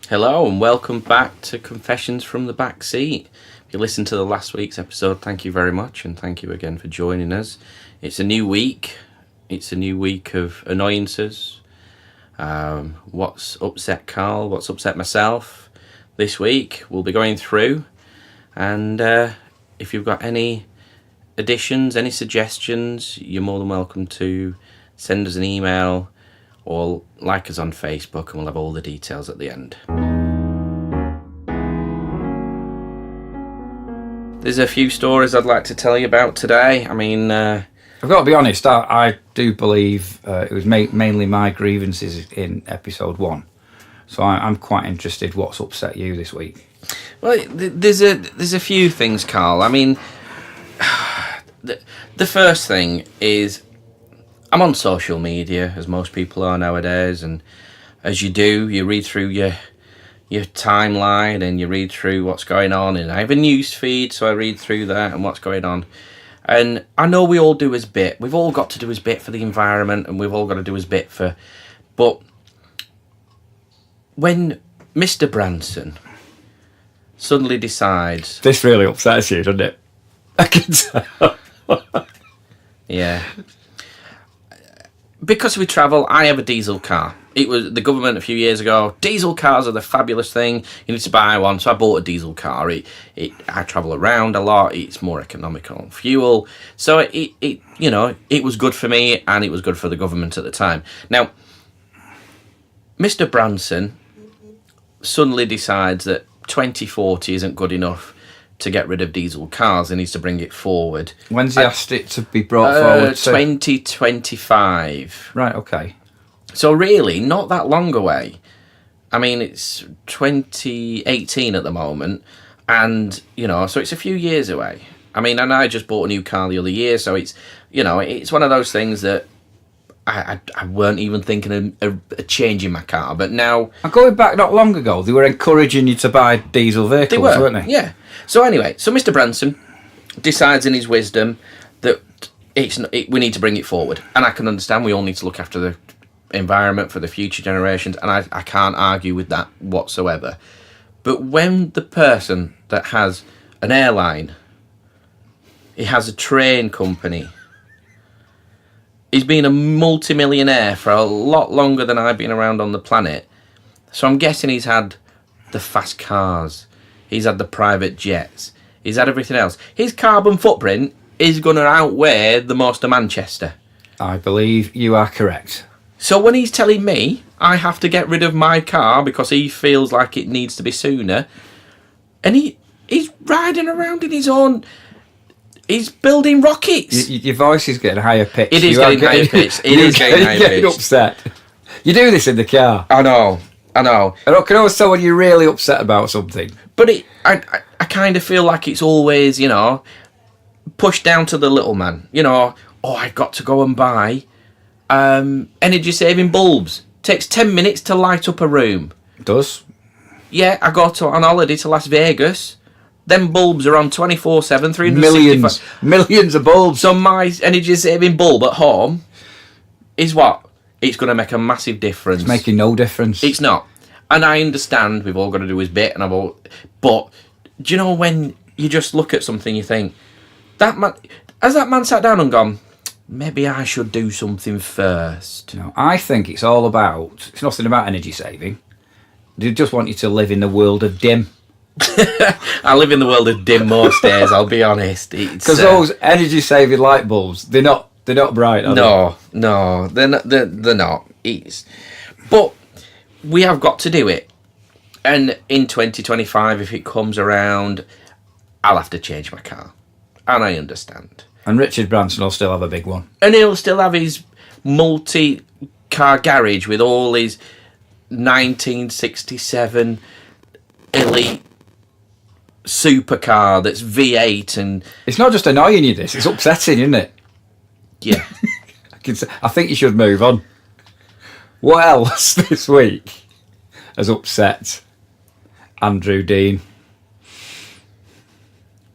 Hello and welcome back to Confessions from the Back Seat. If you listened to the last week's episode, thank you very much, and thank you again for joining us. It's a new week. It's a new week of annoyances. What's upset Carl? What's upset myself? This week we'll be going through, and if you've got any additions, any suggestions, you're more than welcome to send us an email or like us on Facebook, and we'll have all the details at the end. There's a few stories I'd like to tell you about today. I mean, I've got to be honest, I do believe it was mainly my grievances in episode 1. So I'm quite interested what's upset you this week. Well, there's a few things, Carl. I mean, the first thing is, I'm on social media, as most people are nowadays, and as you do, you read through your timeline and you read through what's going on, and I have a news feed, so I read through that and what's going on. And I know we all do his bit. We've all got to do his bit for the environment, and we've all got to do his bit for... But when Mr. Branson suddenly decides... This really upsets you, doesn't it? I can tell. Yeah. Because we travel, I have a diesel car. It was the government a few years ago. Diesel cars are the fabulous thing. You need to buy one. So I bought a diesel car. I travel around a lot. It's more economical on fuel. So it was good for me, and it was good for the government at the time. Now, Mr. Branson suddenly decides that 2040 isn't good enough to get rid of diesel cars. He needs to bring it forward. When's he asked it to be brought forward to? 2025. Right, okay. So really, not that long away. I mean, it's 2018 at the moment, and, so it's a few years away. I mean, and I just bought a new car the other year, so it's, it's one of those things that I weren't even thinking of changing my car, but now... And going back not long ago, they were encouraging you to buy diesel vehicles, weren't they? Yeah. So anyway, Mr. Branson decides in his wisdom that we need to bring it forward. And I can understand we all need to look after the environment for the future generations, and I can't argue with that whatsoever. But when the person that has an airline, he has a train company, he's been a multi-millionaire for a lot longer than I've been around on the planet. So I'm guessing he's had the fast cars, he's had the private jets, he's had everything else. His carbon footprint is going to outweigh the most of Manchester. I believe you are correct. So when he's telling me I have to get rid of my car because he feels like it needs to be sooner, and he's riding around in his own... He's building rockets. Your voice is getting higher pitched. It is getting higher pitched. It is getting higher pitched. You're getting upset. You do this in the car. I know. I can always tell when you're really upset about something. But I kind of feel like it's always, pushed down to the little man. I've got to go and buy energy-saving bulbs. Takes 10 minutes to light up a room. It does. Yeah, I go on holiday to Las Vegas. Them bulbs are on 24/7, 365. Millions of bulbs. So my energy-saving bulb at home is what? It's going to make a massive difference. It's making no difference. It's not. And I understand we've all got to do his bit, but do you know when you just look at something, you think, has that man sat down and gone, maybe I should do something first? No, I think it's nothing about energy saving. They just want you to live in the world of dim. I live in the world of dim most days, I'll be honest. Because those energy-saving light bulbs, they're not bright, are they? No, they're not. But we have got to do it. And in 2025, if it comes around, I'll have to change my car. And I understand. And Richard Branson will still have a big one. And he'll still have his multi-car garage with all his 1967 elite supercar that's V8, and it's not just annoying you, it's upsetting, isn't it? Yeah. I think you should move on. What else this week has upset Andrew Dean?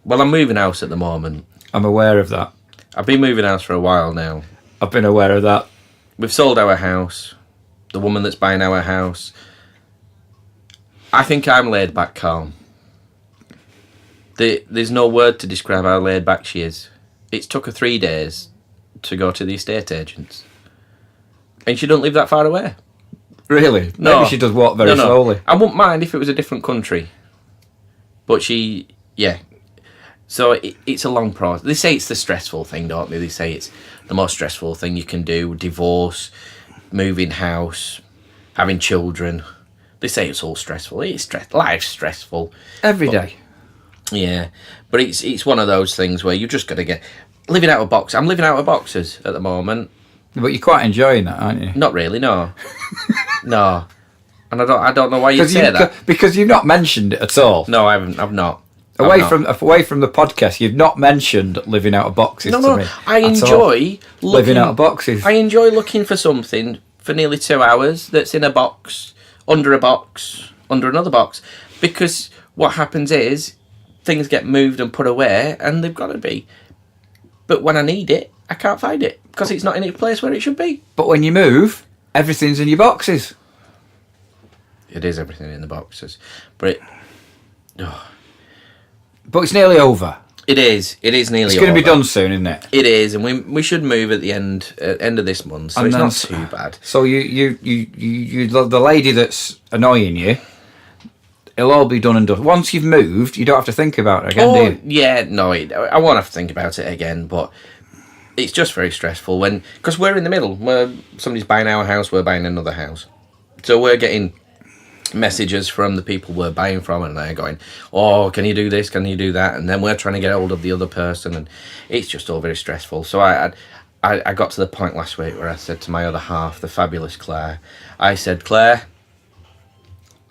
Well, I'm moving house at the moment. I'm aware of that. I've been moving house for a while now. I've been aware of that. We've sold our house. The woman that's buying our house I think I'm laid back calm. There's no word to describe how laid back she is. It's took her 3 days to go to the estate agents. And she don't live that far away. Really? No. Maybe she does walk very slowly. I wouldn't mind if it was a different country. But So it's a long process. They say it's the stressful thing, don't they? They say it's the most stressful thing you can do. Divorce, moving house, having children. They say it's all stressful. It's life's stressful. Every day. Yeah. But it's one of those things where you just got to get... Living out of boxes. I'm living out of boxes at the moment. But you're quite enjoying that, aren't you? Not really, no. No. And I don't know why you'd say that. Because you've not mentioned it at all. No, I haven't. I've not. Away from the podcast, you've not mentioned living out of boxes to me. I enjoy living out of boxes. I enjoy looking for something for nearly 2 hours that's in a box, under another box. Because what happens is things get moved and put away, and they've got to be. But when I need it, I can't find it because it's not in its place where it should be. But when you move, everything's in your boxes. It is everything in the boxes, but But it's nearly over. It is nearly over. It's going to be done soon, isn't it? It is, and we should move at the end of this month, so it's not too bad. So you the lady that's annoying you, it'll all be done and done. Once you've moved, you don't have to think about it again, do you? Yeah, no, I won't have to think about it again, but it's just very stressful because we're in the middle. Somebody's buying our house, we're buying another house, so we're getting messages from the people we're buying from, and they're going, oh, can you do this, can you do that, and then we're trying to get hold of the other person, and it's just all very stressful. So I got to the point last week where I said to my other half, the fabulous Claire, I said, Claire,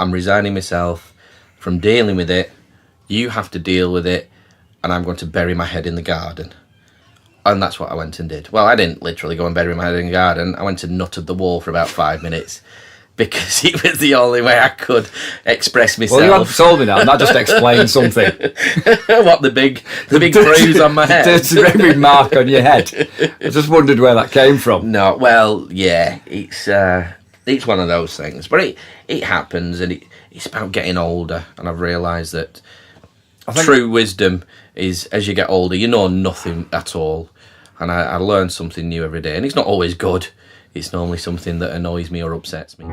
I'm resigning myself from dealing with it. You have to deal with it, and I'm going to bury my head in the garden. And that's what I went and did. Well, I didn't literally go and bury my head in the garden. I went and nutted the wall for about 5 minutes. Because it was the only way I could express myself. Well, you hadn't told me that, and that just explains something. What, the big bruise on my head? The dirty mark on your head. I just wondered where that came from. No, well, yeah, it's one of those things. But it happens, and it's about getting older, and I've realised that true wisdom is, as you get older, you know nothing at all. And I learn something new every day, and it's not always good. It's normally something that annoys me or upsets me.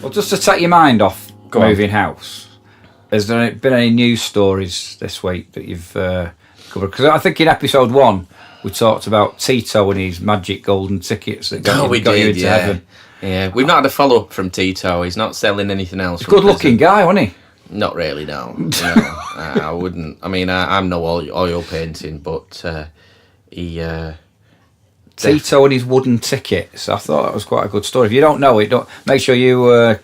Well, just to take your mind off moving house, has there been any news stories this week that you've covered? Because I think in episode 1 we talked about Tito and his magic golden tickets that got you into heaven. Yeah, we've not had a follow-up from Tito. He's not selling anything else. Good-looking guy, wasn't he? Not really, no. I wouldn't. I mean, I'm no oil painting, but he... Tito and his wooden tickets. I thought that was quite a good story. If you don't know it, make sure you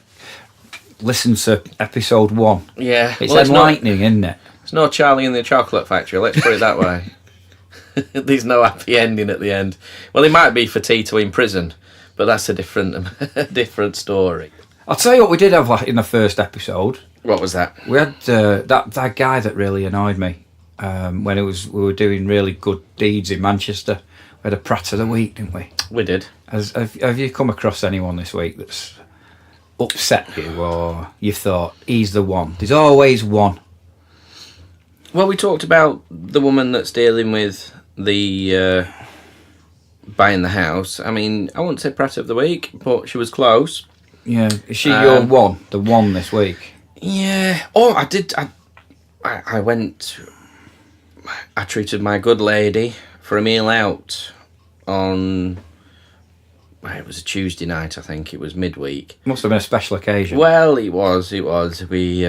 listen to episode 1. Yeah. It's enlightening, isn't it? It's no Charlie in the Chocolate Factory, let's put it that way. There's no happy ending at the end. Well, it might be for Tito in prison, but that's a different story. I'll tell you what we did have in the first episode. What was that? We had that guy that really annoyed me when we were doing really good deeds in Manchester. We had a Prat of the Week, didn't we? We did. Have you come across anyone this week that's upset you, or you thought, he's the one? There's always one. Well, we talked about the woman that's dealing with the buying the house. I mean, I wouldn't say Prat of the Week, but she was close. Yeah. Is she your one? The one this week? Yeah. Oh, I did. I went... I treated my good lady for a meal out on... It was a Tuesday night, I think. It was midweek. Must have been a special occasion. Well, it was. We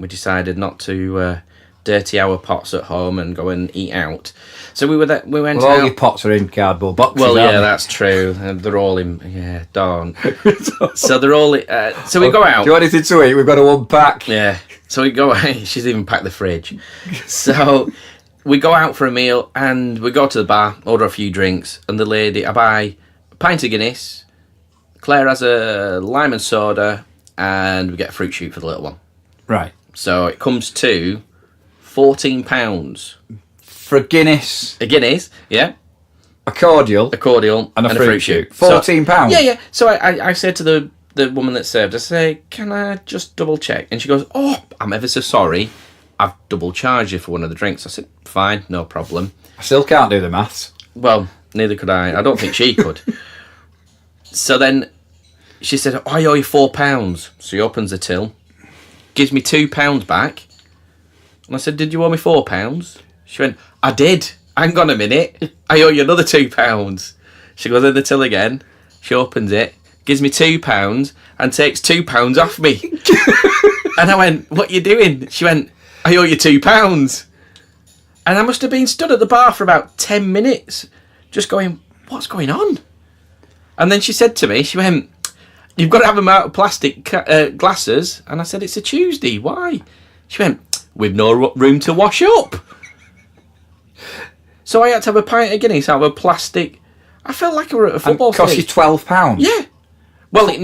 decided not to dirty our pots at home and go and eat out. So we went out. All your pots are in cardboard boxes. Well, yeah, that's true. They're all in. Yeah, darn. So they're all. So we go out. Do you want anything to eat? We've got to unpack. Yeah. So we go out. She's even packed the fridge. So we go out for a meal and we go to the bar, order a few drinks, and the lady, I buy a pint of Guinness. Claire has a lime and soda, and we get a fruit shoot for the little one. Right. So it comes to £14 for a Guinness. A Guinness, yeah. A cordial, and a fruit shoot. £14. So, yeah. So I said to the woman that served, I say, can I just double check? And she goes, oh, I'm ever so sorry. I've double charged you for one of the drinks. I said, fine, no problem. I still can't do the maths. Well, neither could I. I don't think she could. So then she said, oh, I owe you £4. So she opens the till, gives me £2 back. And I said, did you owe me £4? She went, I did. Hang on a minute. I owe you another £2. She goes in the till again. She opens it, gives me £2 and takes £2 off me. And I went, what are you doing? She went, I owe you £2. And I must have been stood at the bar for about 10 minutes just going, what's going on? And then she said to me, she went, you've got to have them out of plastic glasses. And I said, it's a Tuesday. Why? She went, we've no room to wash up. So I had to have a pint of Guinness out of a plastic. I felt like I were at a football field. It cost you £12? Yeah. Well, it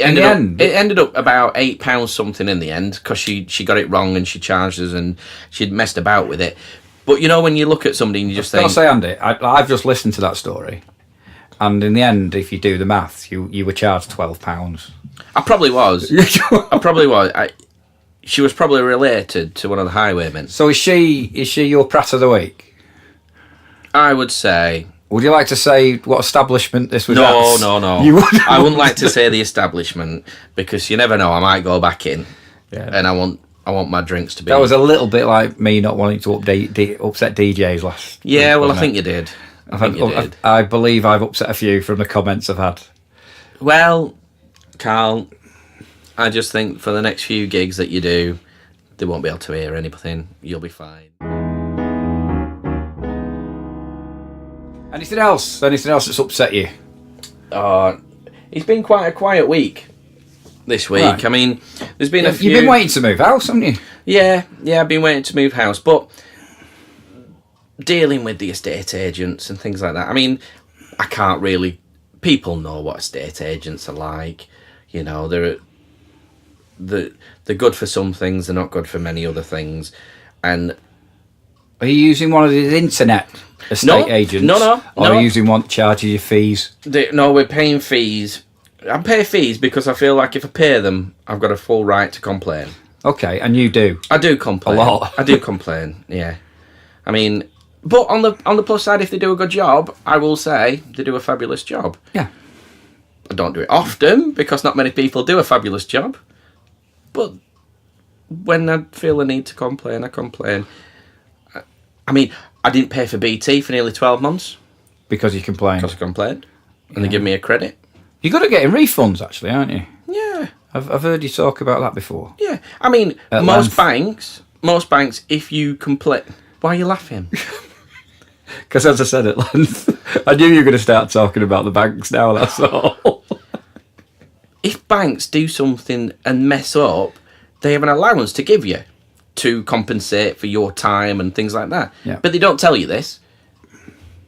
ended up about £8 something in the end because she got it wrong and she charged us and she'd messed about with it. But you know when you look at somebody and you just think... I'll say, Andy, I've just listened to that story, and in the end, if you do the maths, you were charged £12. I probably was. She was probably related to one of the highwaymen. So is she your prat of the week? I would say... Would you like to say what establishment this was at? No. You would? I wouldn't like to say the establishment because you never know. I might go back in, and I want my drinks to be. That was a little bit like me not wanting to upset DJs last. Yeah, week, well, I think you did. I believe I've upset a few from the comments I've had. Well, Carl, I just think for the next few gigs that you do, they won't be able to hear anything. You'll be fine. Anything else? Anything else that's upset you? It's been quite a quiet week this week. Right. I mean, there's been a few... You've been waiting to move house, haven't you? Yeah, I've been waiting to move house, but dealing with the estate agents and things like that, I mean, I can't really... People know what estate agents are like. You know, they're good for some things, they're not good for many other things. And... Are you using one of these internet estate agents? No. Or are you using one that charges you fees? No, we're paying fees. I pay fees because I feel like if I pay them, I've got a full right to complain. Okay, and you do? I do complain. A lot. I do complain, yeah. I mean, but on the plus side, if they do a good job, I will say they do a fabulous job. Yeah. I don't do it often because not many people do a fabulous job. But when I feel the need to complain, I complain. I mean, I didn't pay for BT for nearly 12 months. Because you complained? Because I complained. And they give me a credit. You're good at getting refunds, actually, aren't you? Yeah. I've heard you talk about that before. Yeah. I mean, most banks, if you complain... Why are you laughing? Because as I said at length, I knew you were going to start talking about the banks now, that's all. If banks do something and mess up, they have an allowance to give you to compensate for your time and things like that. Yeah. But they don't tell you this.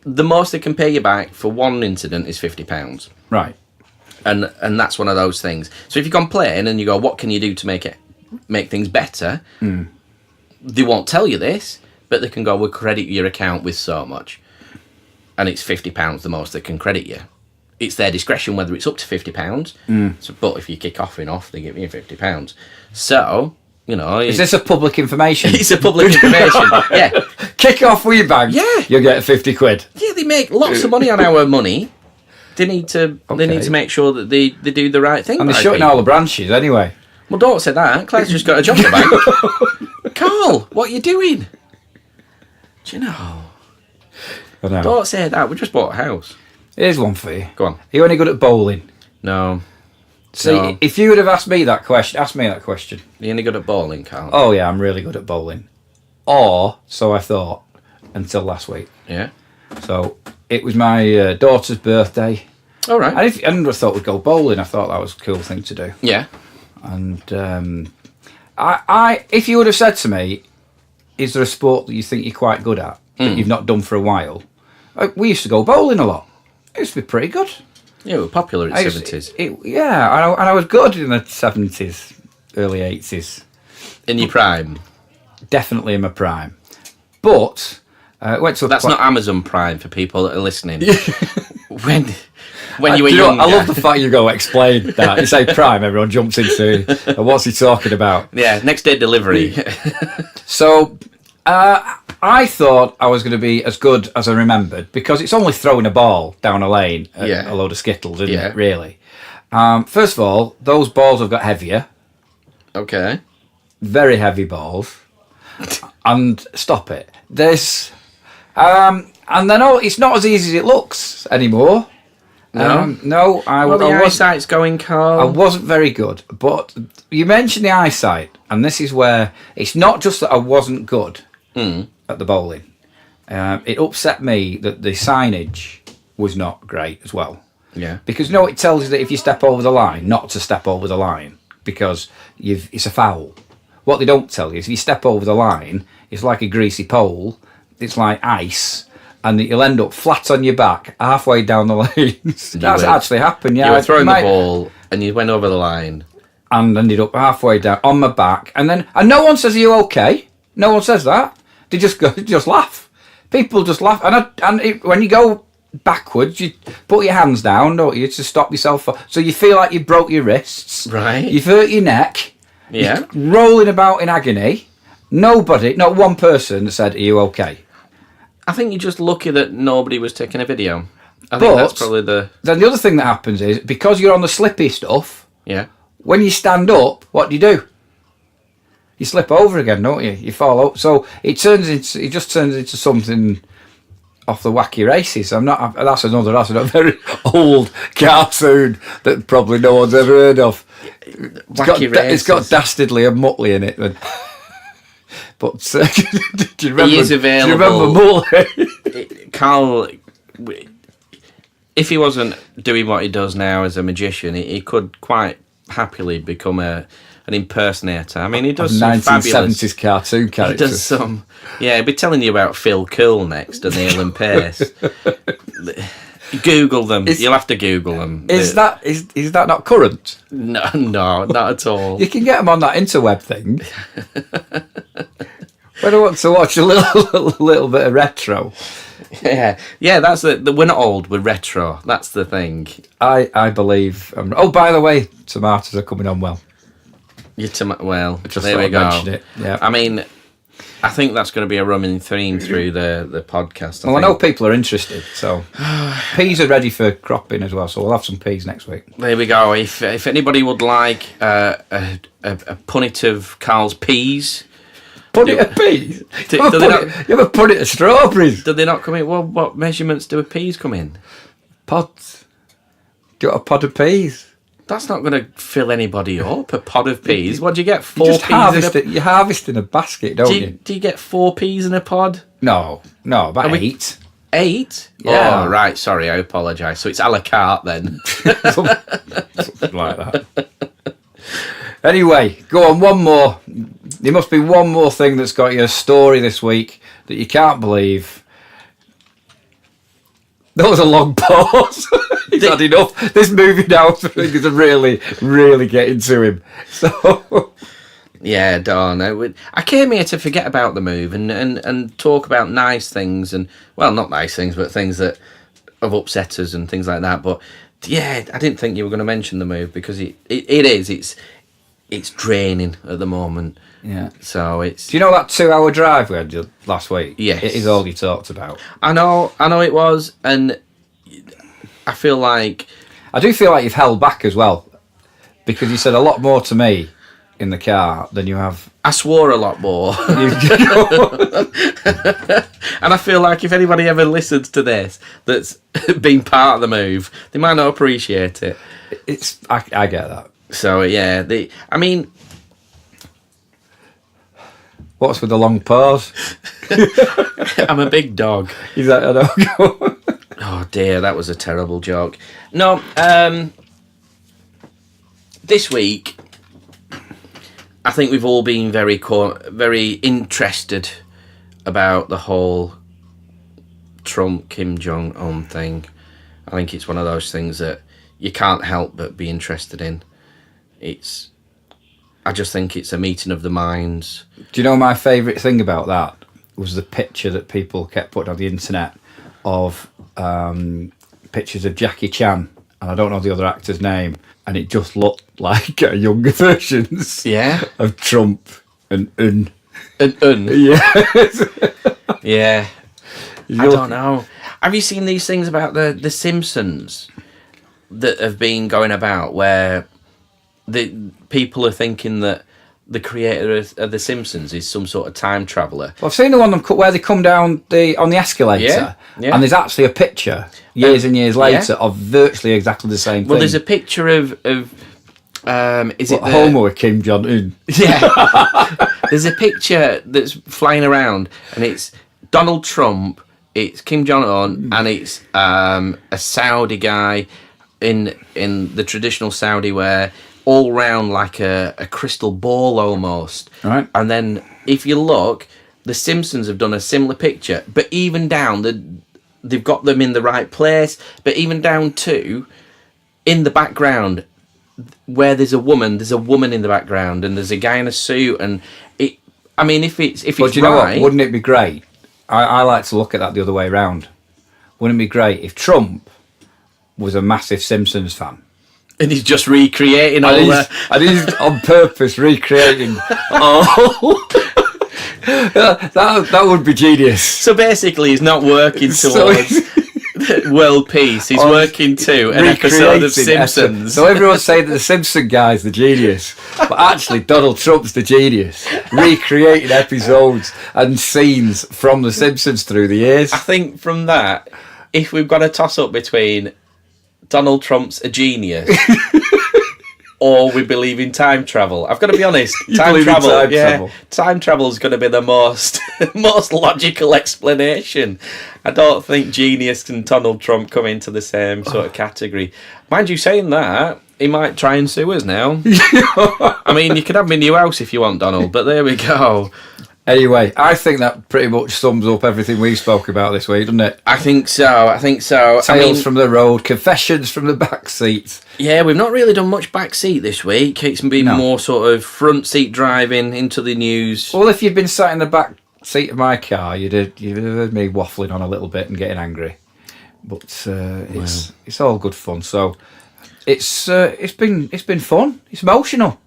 The most they can pay you back for one incident is £50. Right. And that's one of those things. So if you complain and you go, what can you do to make things better? They won't tell you this, but they can go, we'll credit your account with so much. And it's £50 the most they can credit you. It's their discretion whether it's up to £50. So, but if you kick off, they give you £50. So... You know, is this a public information? It's a public information. Yeah. Kick off with your bank. Yeah. You'll get 50 quid. Yeah, they make lots of money on our money. They need to make sure that they do the right thing. And they're shutting all the branches anyway. Well, don't say that. Claire's just got a job in the bank. Carl, what are you doing? Do you know? I know. Don't say that. We just bought a house. Here's one for you. Go on. Are you any good at bowling? No. See, if you would have asked me that question. You're any good at bowling, Carl? Oh, yeah, I'm really good at bowling. Or, so I thought, until last week. Yeah. So, it was my daughter's birthday. All right. I never thought we'd go bowling. I thought that was a cool thing to do. Yeah. And if you would have said to me, is there a sport that you think you're quite good at, that you've not done for a while? We used to go bowling a lot. It used to be pretty good. Yeah, we were popular in the 70s. And I was good in the 70s, early 80s. In your prime? Definitely in my prime. But, went to That's not Amazon Prime for people that are listening. When you were younger. I love the fact you go explain that. You say prime, everyone jumps into it. What's he talking about? Yeah, next day delivery. So, I thought I was going to be as good as I remembered because it's only throwing a ball down a lane at a load of Skittles, isn't it, really? First of all, those balls have got heavier. Okay. Very heavy balls. And stop it. There's... and then it's not as easy as it looks anymore. No. The eyesight's going, Carl. I wasn't very good. But you mentioned the eyesight, and this is where it's not just that I wasn't good at the bowling. It upset me that the signage was not great as well. Yeah. Because it tells you that if you step over the line, not to step over the line because it's a foul. What they don't tell you is if you step over the line, it's like a greasy pole. It's like ice. And you'll end up flat on your back halfway down the lane. That's actually happened, yeah. You were throwing the ball and you went over the line. And ended up halfway down on my back. And no one says, are you okay? No one says that. They just laugh. People just laugh. When you go backwards, you put your hands down, don't you, to stop yourself. So you feel like you broke your wrists. Right. You've hurt your neck. Yeah. You're rolling about in agony. Not one person said, are you okay? I think you're just lucky that nobody was taking a video. I think that's probably the... Then the other thing that happens is, because you're on the slippy stuff, when you stand up, what do? You slip over again, don't you? You fall out. So it just turns into something off the Wacky Races. That's a very old cartoon that probably no one's ever heard of. It's got Dastardly and Muttley in it. But do you remember? He is available. Do you remember Muley? Carl, if he wasn't doing what he does now as a magician, he could quite happily become an impersonator. I mean, he does some 1970s cartoon characters. He does some. Yeah, he'll be telling you about Phil Cool next and Neil and Pace. Google them. You'll have to Google them. Is that not current? No, not at all. You can get them on that interweb thing. When I want to watch a little bit of retro. Yeah. That's we're not old. We're retro. That's the thing. I believe. By the way, tomatoes are coming on well. Well, there we go. It. Yeah. I mean, I think that's going to be a running theme through the podcast. I know people are interested, so peas are ready for cropping as well, so we'll have some peas next week. There we go. If anybody would like a punnet of Carl's peas... Punnet of peas? You have a punnet of strawberries? Do they not come in? Well, what measurements do peas come in? Pods. Do you want a pod of peas? That's not going to fill anybody up, a pod of peas. What do you get, You harvest in a basket, don't you? Do you get 4 peas in a pod? No, about 8. 8? Yeah. Oh, right, sorry, I apologise. So it's a la carte then. Something like that. Anyway, go on, one more. There must be one more thing that's got you a story this week that you can't believe. That was a long pause. He's had enough. This movie now is really, really getting to him. So, yeah, darn. I came here to forget about the move and talk about nice things and, well, not nice things, but things that have upset us and things like that. But yeah, I didn't think you were going to mention the move because it's draining at the moment. Yeah. So it's... Do you know that 2-hour drive we had last week? Yes. It is all you talked about. I know it was, and I feel like... I do feel like you've held back as well, because you said a lot more to me in the car than you have... I swore a lot more. And I feel like if anybody ever listens to this that's been part of the move, they might not appreciate it. I get that. So, yeah, I mean... What's with the long pause? I'm a big dog. Is that a dog? Oh dear, that was a terrible joke. No, this week, I think we've all been very interested about the whole Trump Kim Jong-un thing. I think it's one of those things that you can't help but be interested in. I just think it's a meeting of the minds. Do you know my favourite thing about that was the picture that people kept putting on the internet of pictures of Jackie Chan and I don't know the other actor's name, and it just looked like younger versions of Trump and Un. And Un. Yeah. Yeah. I don't know. Have you seen these things about the Simpsons that have been going about where the people are thinking that the creator of the Simpsons is some sort of time traveller? Well, I've seen the one where they come down on the escalator, and there's actually a picture years and years later of virtually exactly the same thing. Well, there's a picture of is it Homer with Kim Jong-un? Yeah. There's a picture that's flying around, and it's Donald Trump, it's Kim Jong-un, and it's a Saudi guy in the traditional Saudi wear, all round like a crystal ball almost. Right. And then if you look, the Simpsons have done a similar picture, but even down, they've got them in the right place, but even down to, in the background, where there's a woman in the background, and there's a guy in a suit, and if it's But you know what? Wouldn't it be great? I like to look at that the other way around. Wouldn't it be great if Trump was a massive Simpsons fan? And he's just recreating all that. And he's on purpose recreating all. that would be genius. So basically, he's not working towards world peace. He's working to an episode of Simpsons. So everyone's saying that the Simpson guy's the genius, but actually Donald Trump's the genius, recreating episodes and scenes from the Simpsons through the years. I think from that, if we've got a toss-up between Donald Trump's a genius or we believe in time travel, I've got to be honest, time travel is going to be the most logical explanation. I don't think genius and Donald Trump come into the same sort of category. Mind you, saying that, he might try and sue us now. I mean, you can have my new house if you want, Donald, but there we go. Anyway, I think that pretty much sums up everything we spoke about this week, doesn't it? I think so. Tales from the road, confessions from the back seat. Yeah, we've not really done much back seat this week. It's been more sort of front seat driving into the news. Well, if you'd been sat in the back seat of my car, you'd have heard me waffling on a little bit and getting angry. But it's all good fun. So it's been fun. It's emotional.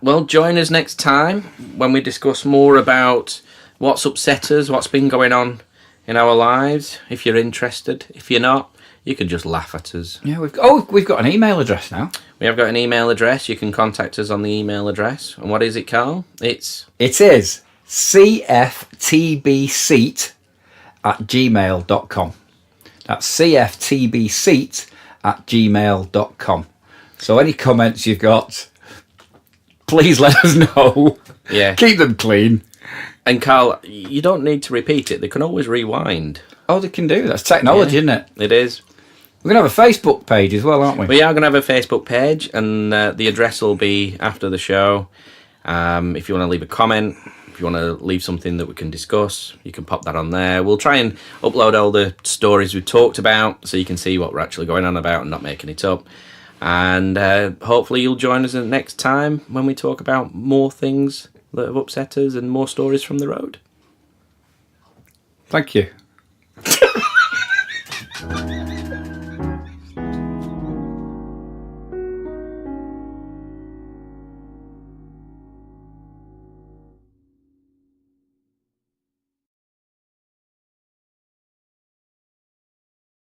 Well, join us next time when we discuss more about what's upset us, what's been going on in our lives. If you're interested, if you're not, you can just laugh at us. Yeah, we've got an email address now. We have got an email address. You can contact us on the email address. And what is it, Carl? It is cftbseat@gmail.com. That's cftbseat@gmail.com. So any comments you've got, please let us know. Yeah. Keep them clean. And Carl, you don't need to repeat it. They can always rewind. Oh, they can do. That's technology, isn't it? It is. We're going to have a Facebook page as well, aren't we? We are going to have a Facebook page, and the address will be after the show. If you want to leave a comment, if you want to leave something that we can discuss, you can pop that on there. We'll try and upload all the stories we've talked about so you can see what we're actually going on about and not making it up. And hopefully you'll join us next time when we talk about more things that have upset us and more stories from the road. Thank you.